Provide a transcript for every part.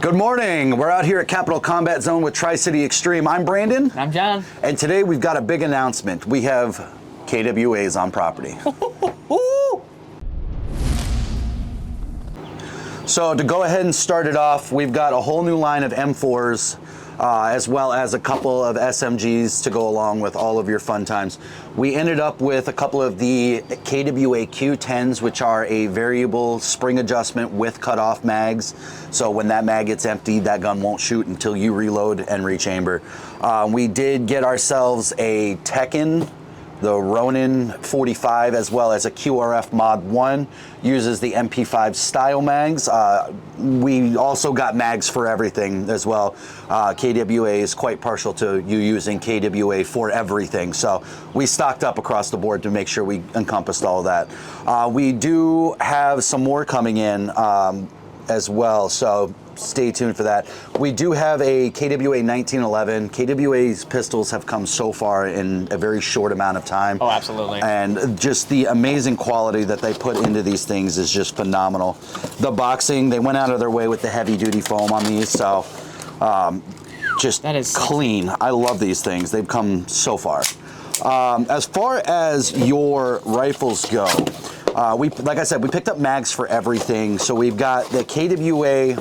Good morning. We're out here at Capital Combat Zone with Tri-City Extreme. I'm Brandon. I'm John. And today we've got a big announcement. We have KWAs on property. So to go ahead and start it off, we've got a whole new line of M4s, as well as a couple of SMGs to go along with all of your fun times. We ended up with a couple of the KWA Q10s, which are a variable spring adjustment with cutoff mags. So when that mag gets empty, that gun won't shoot until you reload and rechamber. We did get ourselves a Tekken, the Ronin 45, as well as a QRF Mod 1, uses the MP5 style mags. We also got mags for everything as well. KWA is quite partial to you using KWA for everything. So we stocked up across the board to make sure we encompassed all of that. We do have some more coming in as well, so stay tuned for that. We do have a KWA 1911. KWA's pistols have come so far in a very short amount of time. Oh, absolutely. And just the amazing quality that they put into these things is just phenomenal. The boxing, they went out of their way with the heavy duty foam on these, so just that is clean. I love these things. They've come so far. As far as your rifles go, like I said, we picked up mags for everything. So we've got the KWA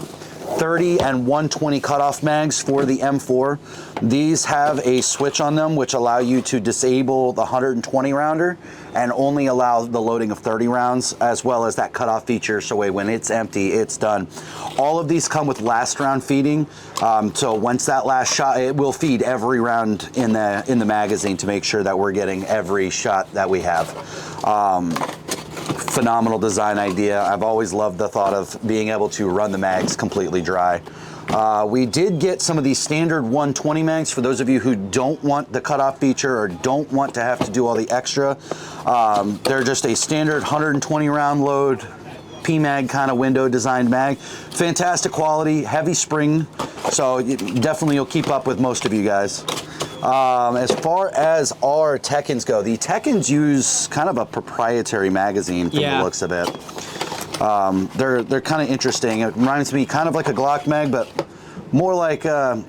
30 and 120 cutoff mags for the M4. These have a switch on them which allow you to disable the 120 rounder and only allow the loading of 30 rounds, as well as that cutoff feature, so when it's empty, it's done. All of these come with last round feeding, so once that last shot, it will feed every round in the magazine to make sure that we're getting every shot that we have. Phenomenal design idea. I've always loved the thought of being able to run the mags completely dry. We did get some of these standard 120 mags for those of you who don't want the cutoff feature or don't want to have to do all the extra. They're just a standard 120 round load PMag kind of window designed mag. Fantastic quality, heavy spring, so definitely you'll keep up with most of you guys. As far as our Tekkens go, the Tekkens use kind of a proprietary magazine from the looks of it. They're kind of interesting. It reminds me kind of like a Glock mag, but more like I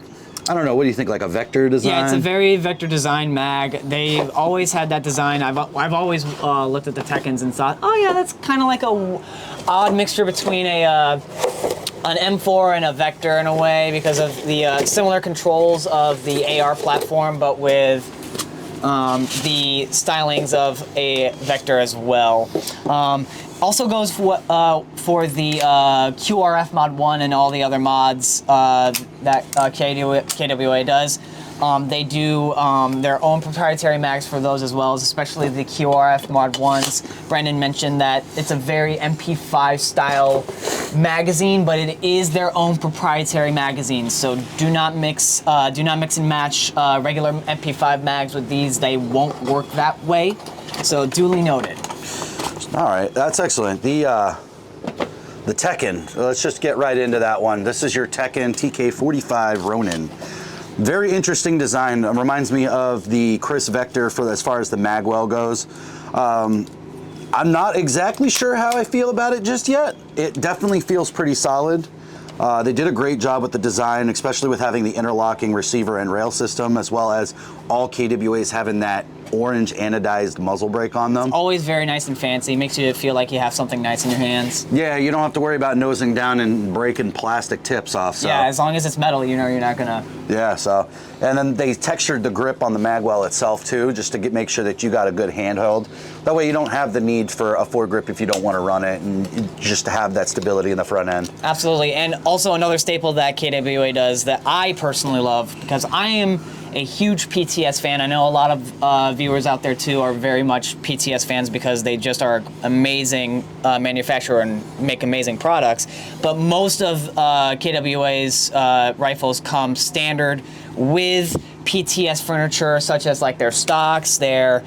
don't know. What do you think? Like a vector design? Yeah, it's a very vector design mag. They've always had that design. I've always looked at the Tekkens and thought, oh yeah, that's kind of like a odd mixture between an M4 and a Vector in a way, because of the similar controls of the AR platform, but with the stylings of a Vector as well. Also goes for the QRF Mod 1 and all the other mods that KWA does. They do their own proprietary mags for those as well, especially the QRF Mod 1s. Brandon mentioned that it's a very MP5 style magazine, but it is their own proprietary magazine. So do not mix and match regular MP5 mags with these. They won't work that way. So duly noted. All right, that's excellent. The Tekken, let's just get right into that one. This is your Tekken TK45 Ronin. Very interesting design. Reminds me of the Chris Vector as far as the magwell goes. I'm not exactly sure how I feel about it just yet. It definitely feels pretty solid. They did a great job with the design, especially with having the interlocking receiver and rail system, as well as all KWAs having that orange anodized muzzle brake on them. Always very nice and fancy. Makes you feel like you have something nice in your hands. Yeah, you don't have to worry about nosing down and breaking plastic tips off. So. Yeah, as long as it's metal, you know you're not gonna. Yeah, so, and then they textured the grip on the magwell itself too, just to make sure that you got a good handheld. That way you don't have the need for a foregrip if you don't want to run it, and just to have that stability in the front end. Absolutely, and also another staple that KWA does that I personally love, because I am a huge PTS fan. I know a lot of viewers out there too are very much PTS fans because they just are amazing manufacturer and make amazing products. But most of KWA's rifles come standard with PTS furniture, such as like their stocks, their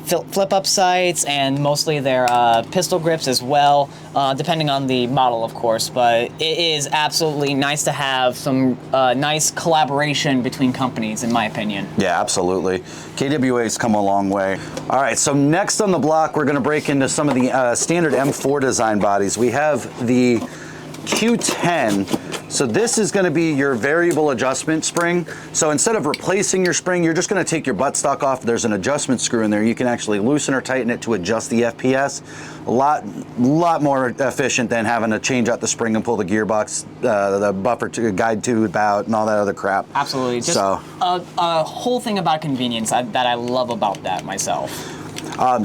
flip-up sights, and mostly their pistol grips as well, depending on the model, of course. But it is absolutely nice to have some nice collaboration between companies, in my opinion. Yeah, absolutely. KWA's come a long way. All right, so next on the block, we're going to break into some of the standard M4 design bodies. We have the Q10. So this is going to be your variable adjustment spring. So instead of replacing your spring, you're just going to take your buttstock off. There's an adjustment screw in there. You can actually loosen or tighten it to adjust the FPS. A lot more efficient than having to change out the spring and pull the gearbox, the buffer to guide tube out, and all that other crap. Absolutely. Just a whole thing about convenience that I love about that myself.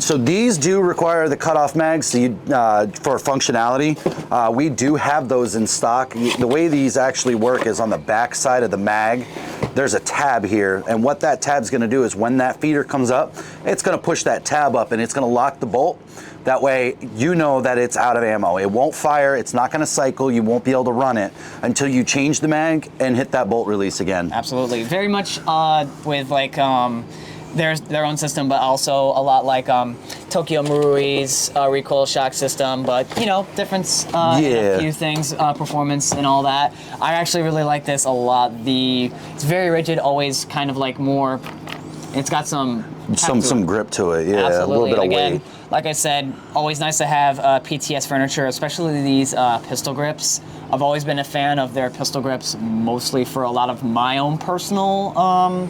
So these do require the cutoff mags for functionality. We do have those in stock. The way these actually work is on the back side of the mag, there's a tab here, and what that tab's going to do is when that feeder comes up, it's going to push that tab up and it's going to lock the bolt. That way you know that it's out of ammo. It won't fire, it's not going to cycle, you won't be able to run it until you change the mag and hit that bolt release again. Absolutely. Very much with like their own system, but also a lot like Tokyo Marui's recoil shock system, but you know, difference in a few things, performance and all that. I actually really like this a lot. It's very rigid, always kind of like more. It's got some grip to it, yeah. Absolutely. A little bit of Again, weight. like I said, always nice to have PTS furniture, especially these pistol grips. I've always been a fan of their pistol grips, mostly for a lot of my own personal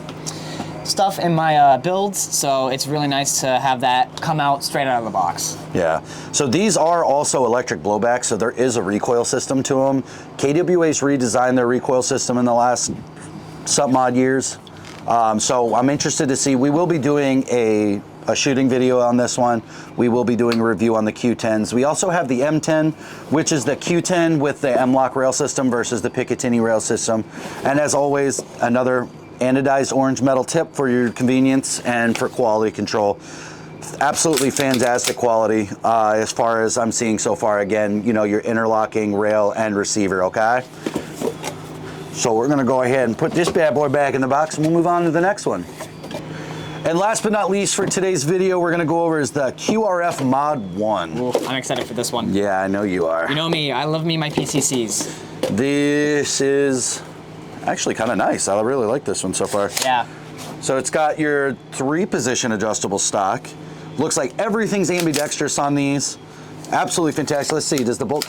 stuff in my builds, so it's really nice to have that come out straight out of the box. Yeah, so these are also electric blowback, so there is a recoil system to them. KWA's redesigned their recoil system in the last some odd years. So I'm interested to see. We will be doing a shooting video on this one. We will be doing a review on the Q10s. We also have the M10, which is the Q10 with the M-LOK rail system versus the Picatinny rail system. And as always, another anodized orange metal tip for your convenience and for quality control. Absolutely fantastic quality as far as I'm seeing so far. Again, you know, your interlocking rail and receiver, okay? So we're gonna go ahead and put this bad boy back in the box and we'll move on to the next one. And last but not least for today's video, we're gonna go over is the QRF Mod 1. Ooh, I'm excited for this one. Yeah, I know you are. You know me, I love me my PCCs. This is actually kind of nice. I really like this one so far. Yeah. So it's got your 3-position adjustable stock. Looks like everything's ambidextrous on these. Absolutely fantastic. Let's see, does the bolt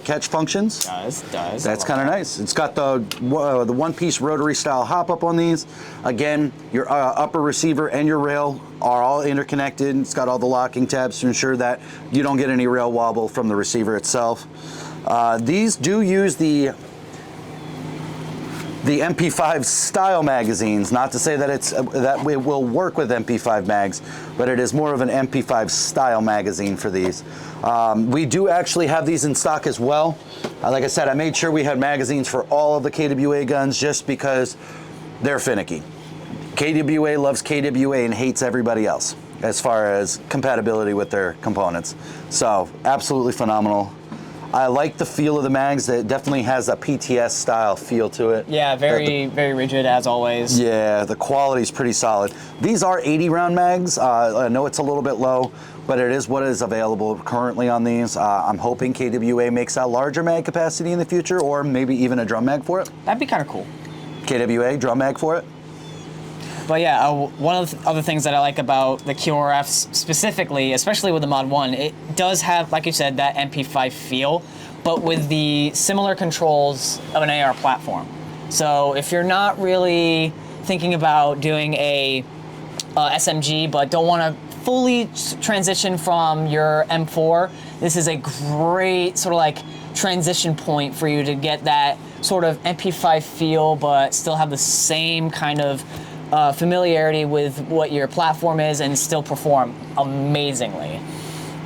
catch functions? Does. That's kind of nice. It's got the one-piece rotary style hop up on these. Again, your upper receiver and your rail are all interconnected. It's got all the locking tabs to ensure that you don't get any rail wobble from the receiver itself. These do use the MP5 style magazines. Not to say that that it will work with MP5 mags, but it is more of an MP5 style magazine for these. We do actually have these in stock as well. Like I said, I made sure we had magazines for all of the KWA guns just because they're finicky. KWA loves KWA and hates everybody else as far as compatibility with their components. So absolutely phenomenal. I like the feel of the mags. It definitely has a PTS style feel to it. Yeah, very rigid as always. Yeah, the quality is pretty solid. These are 80 round mags. I know it's a little bit low, but it is what is available currently on these. I'm hoping KWA makes a larger mag capacity in the future, or maybe even a drum mag for it. That'd be kind of cool. KWA, drum mag for it. But yeah, one of the other things that I like about the QRFs specifically, especially with the Mod 1, it does have, like you said, that MP5 feel, but with the similar controls of an AR platform. So if you're not really thinking about doing a SMG, but don't want to fully transition from your M4, this is a great sort of like transition point for you to get that sort of MP5 feel, but still have the same kind of familiarity with what your platform is and still perform amazingly.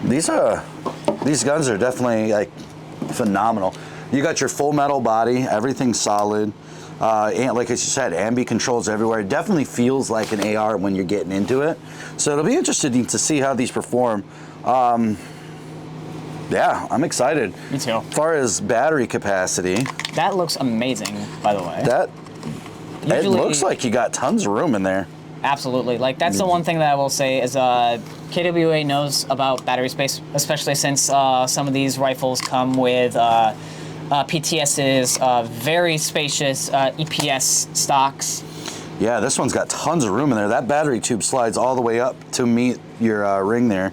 These guns are definitely like phenomenal. You got your full metal body, everything's solid. And like I said, ambi controls everywhere. It definitely feels like an AR when you're getting into it. So it'll be interesting to see how these perform. Yeah, I'm excited. Me too. As far as battery capacity, that looks amazing, by the way. It looks like you got tons of room in there. Absolutely. Like, that's the one thing that I will say is KWA knows about battery space, especially since some of these rifles come with PTS's very spacious EPS stocks. Yeah, this one's got tons of room in there. That battery tube slides all the way up to meet your ring there.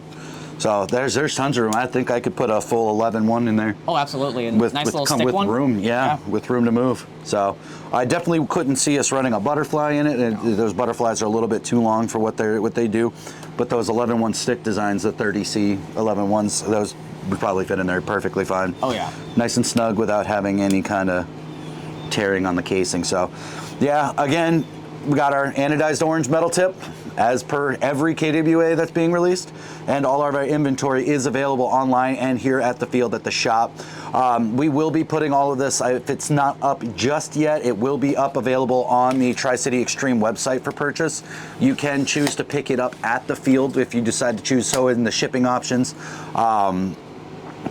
So there's tons of room. I think I could put a full 11-1 in there. Oh, absolutely. And nice little come stick with one. room, with room to move. So I definitely couldn't see us running a butterfly in it. And those butterflies are a little bit too long for what they do. But those 11-1 stick designs, the 30C 11-1s, those would probably fit in there perfectly fine. Oh yeah. Nice and snug without having any kind of tearing on the casing. So yeah, again, we got our anodized orange metal tip as per every KWA that's being released, and all of our inventory is available online and here at the field at the shop. We will be putting all of this, if it's not up just yet, it will be up available on the Tri-City Extreme website for purchase. You can choose to pick it up at the field if you decide to choose so in the shipping options.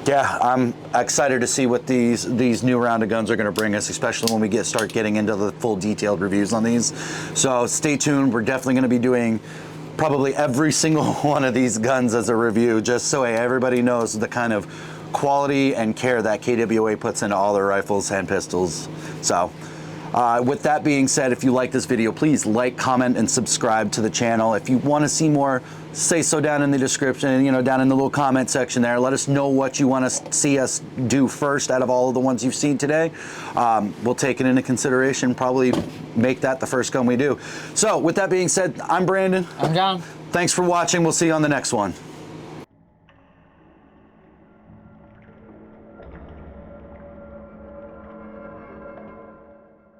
Yeah, I'm excited to see what these new round of guns are going to bring us, especially when we start getting into the full detailed reviews on these. So stay tuned. We're definitely going to be doing probably every single one of these guns as a review, just so everybody knows the kind of quality and care that KWA puts into all their rifles and pistols. So with that being said, if you like this video, please like, comment, and subscribe to the channel. If you want to see more, say so down in the description, down in the little comment section there. Let us know what you want to see us do first out of all of the ones you've seen today. We'll take it into consideration, probably make that the first gun we do. So with that being said, I'm Brandon. I'm John. Thanks for watching. We'll see you on the next one.